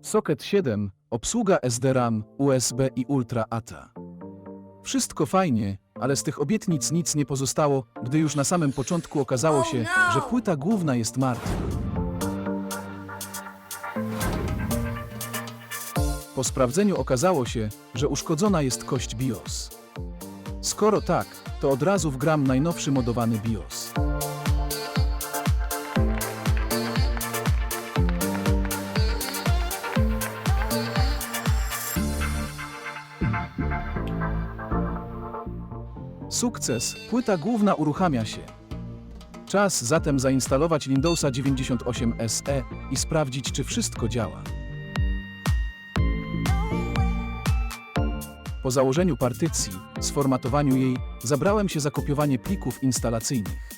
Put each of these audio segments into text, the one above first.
Socket 7, obsługa SD-RAM, USB i Ultra ATA. Wszystko fajnie, ale z tych obietnic nic nie pozostało, gdy już na samym początku okazało się, że płyta główna jest martwa. Po sprawdzeniu okazało się, że uszkodzona jest kość BIOS. Skoro tak, to od razu wgram najnowszy modowany BIOS. Sukces, płyta główna uruchamia się. Czas zatem zainstalować Windowsa 98 SE i sprawdzić, czy wszystko działa. Po założeniu partycji, sformatowaniu jej, zabrałem się za kopiowanie plików instalacyjnych.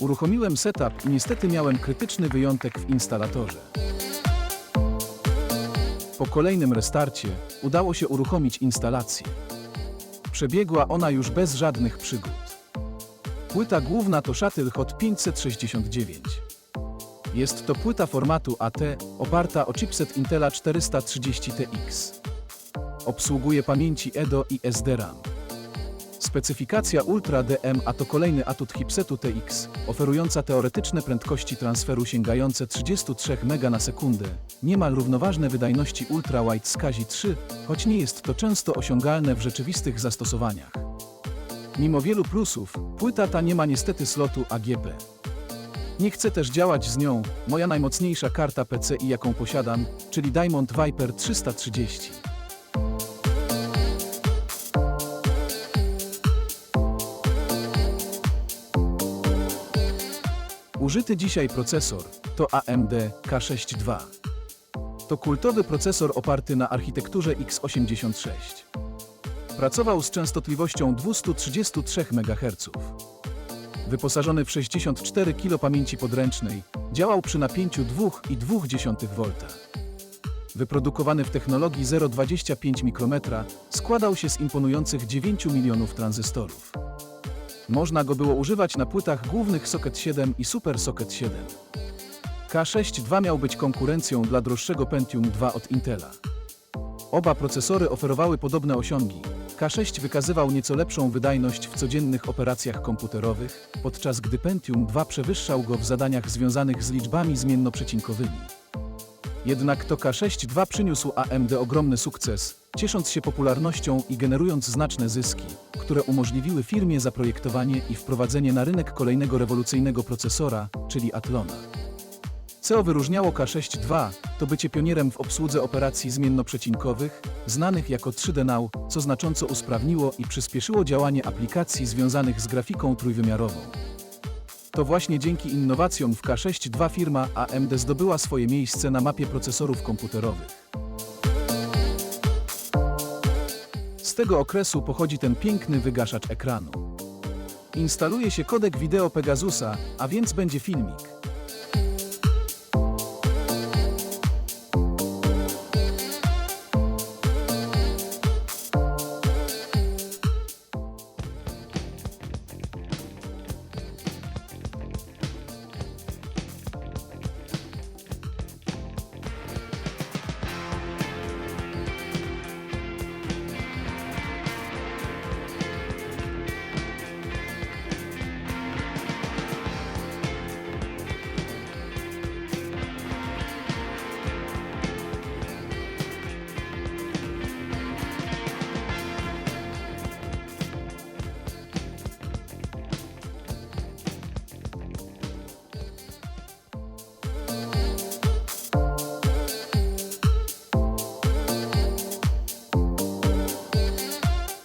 Uruchomiłem setup i niestety miałem krytyczny wyjątek w instalatorze. Po kolejnym restarcie udało się uruchomić instalację. Przebiegła ona już bez żadnych przygód. Płyta główna to Shuttlecock 569. Jest to płyta formatu AT oparta o chipset Intela 430TX. Obsługuje pamięci EDO i SD-RAM. Specyfikacja Ultra DM to kolejny atut chipsetu TX, oferująca teoretyczne prędkości transferu sięgające 33 MB na sekundę, niemal równoważne wydajności Ultra Wide SCSI 3, choć nie jest to często osiągalne w rzeczywistych zastosowaniach. Mimo wielu plusów, płyta ta nie ma niestety slotu AGP. Nie chcę też działać z nią moja najmocniejsza karta PCI, jaką posiadam, czyli Diamond Viper 330. Użyty dzisiaj procesor to AMD K6 II. To kultowy procesor oparty na architekturze x86. Pracował z częstotliwością 233 MHz. Wyposażony w 64 kg pamięci podręcznej, działał przy napięciu 2,2 V. Wyprodukowany w technologii 0,25 mikrometra, składał się z imponujących 9 milionów tranzystorów. Można go było używać na płytach głównych Socket 7 i Super Socket 7. K6 II miał być konkurencją dla droższego Pentium II od Intela. Oba procesory oferowały podobne osiągi. K6 wykazywał nieco lepszą wydajność w codziennych operacjach komputerowych, podczas gdy Pentium II przewyższał go w zadaniach związanych z liczbami zmiennoprzecinkowymi. Jednak to K6 II przyniósł AMD ogromny sukces, ciesząc się popularnością i generując znaczne zyski, które umożliwiły firmie zaprojektowanie i wprowadzenie na rynek kolejnego rewolucyjnego procesora, czyli Athlona. Co wyróżniało K6 II, to bycie pionierem w obsłudze operacji zmiennoprzecinkowych, znanych jako 3D Now, co znacząco usprawniło i przyspieszyło działanie aplikacji związanych z grafiką trójwymiarową. To właśnie dzięki innowacjom w K6 II firma AMD zdobyła swoje miejsce na mapie procesorów komputerowych. Z tego okresu pochodzi ten piękny wygaszacz ekranu. Instaluje się kodek wideo Pegasusa, a więc będzie filmik.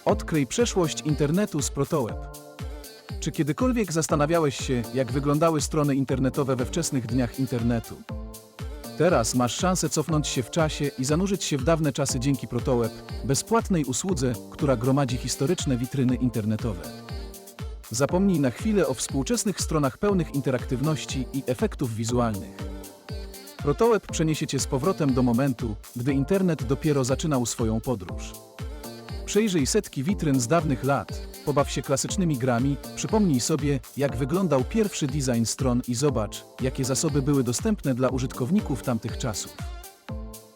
Odkryj przeszłość internetu z ProtoWeb. Czy kiedykolwiek zastanawiałeś się, jak wyglądały strony internetowe we wczesnych dniach internetu? Teraz masz szansę cofnąć się w czasie i zanurzyć się w dawne czasy dzięki ProtoWeb, bezpłatnej usłudze, która gromadzi historyczne witryny internetowe. Zapomnij na chwilę o współczesnych stronach pełnych interaktywności i efektów wizualnych. ProtoWeb przeniesie cię z powrotem do momentu, gdy internet dopiero zaczynał swoją podróż. Przejrzyj setki witryn z dawnych lat pobaw się klasycznymi grami, przypomnij sobie, jak wyglądał pierwszy design stron i zobacz, jakie zasoby były dostępne dla użytkowników tamtych czasów.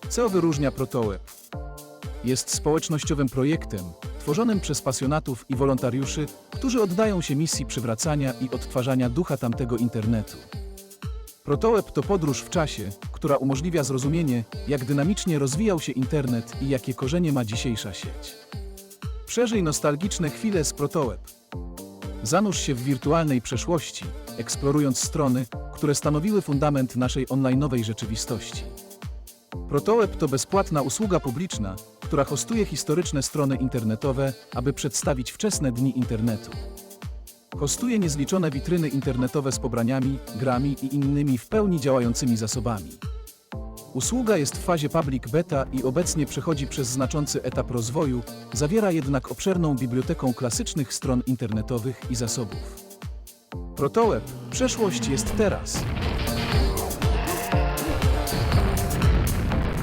Co wyróżnia ProtoWeb? Jest społecznościowym projektem, tworzonym przez pasjonatów i wolontariuszy, którzy oddają się misji przywracania i odtwarzania ducha tamtego internetu. ProtoWeb to podróż w czasie, która umożliwia zrozumienie, jak dynamicznie rozwijał się internet i jakie korzenie ma dzisiejsza sieć. Przeżyj nostalgiczne chwile z ProtoWeb. Zanurz się w wirtualnej przeszłości, eksplorując strony, które stanowiły fundament naszej online'owej rzeczywistości. ProtoWeb to bezpłatna usługa publiczna, która hostuje historyczne strony internetowe, aby przedstawić wczesne dni internetu. Hostuje niezliczone witryny internetowe z pobraniami, grami i innymi w pełni działającymi zasobami. Usługa jest w fazie public beta i obecnie przechodzi przez znaczący etap rozwoju, zawiera jednak obszerną bibliotekę klasycznych stron internetowych i zasobów. ProtoWeb, przeszłość jest teraz.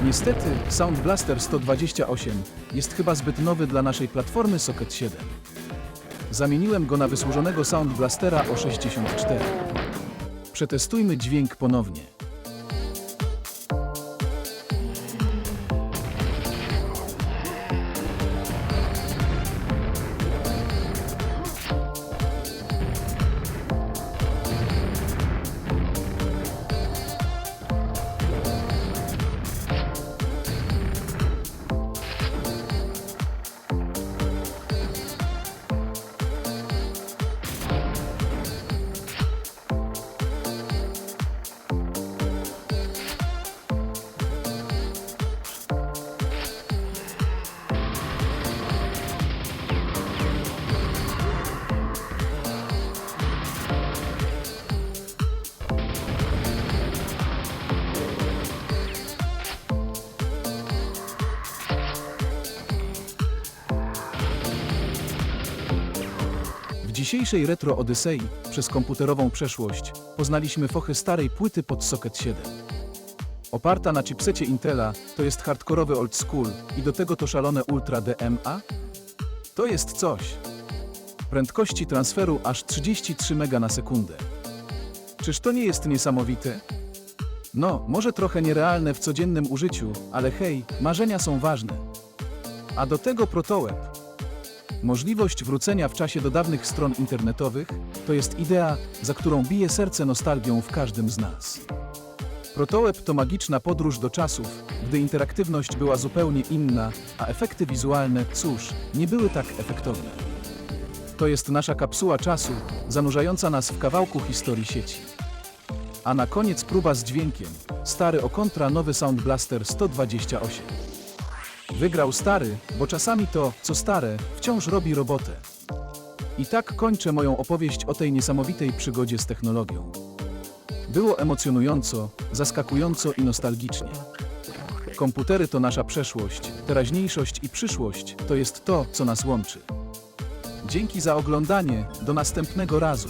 Niestety, Sound Blaster 128 jest chyba zbyt nowy dla naszej platformy Socket 7. Zamieniłem go na wysłużonego Sound Blastera O64. Przetestujmy dźwięk ponownie. W dzisiejszej Retro Odysei przez komputerową przeszłość poznaliśmy fochy starej płyty pod Socket 7. Oparta na chipsecie Intela, to jest hardkorowy old school i do tego to szalone Ultra DMA? To jest coś. Prędkości transferu aż 33 MB na sekundę. Czyż to nie jest niesamowite? No, może trochę nierealne w codziennym użyciu, ale hej, marzenia są ważne. A do tego ProtoWeb. Możliwość wrócenia w czasie do dawnych stron internetowych to jest idea, za którą bije serce nostalgią w każdym z nas. ProtoWeb to magiczna podróż do czasów, gdy interaktywność była zupełnie inna, a efekty wizualne, cóż, nie były tak efektowne. To jest nasza kapsuła czasu, zanurzająca nas w kawałku historii sieci. A na koniec próba z dźwiękiem, stary o kontra nowy Sound Blaster 128. Wygrał stary, bo czasami to, co stare, wciąż robi robotę. I tak kończę moją opowieść o tej niesamowitej przygodzie z technologią. Było emocjonująco, zaskakująco i nostalgicznie. Komputery to nasza przeszłość, teraźniejszość i przyszłość to jest to, co nas łączy. Dzięki za oglądanie, do następnego razu.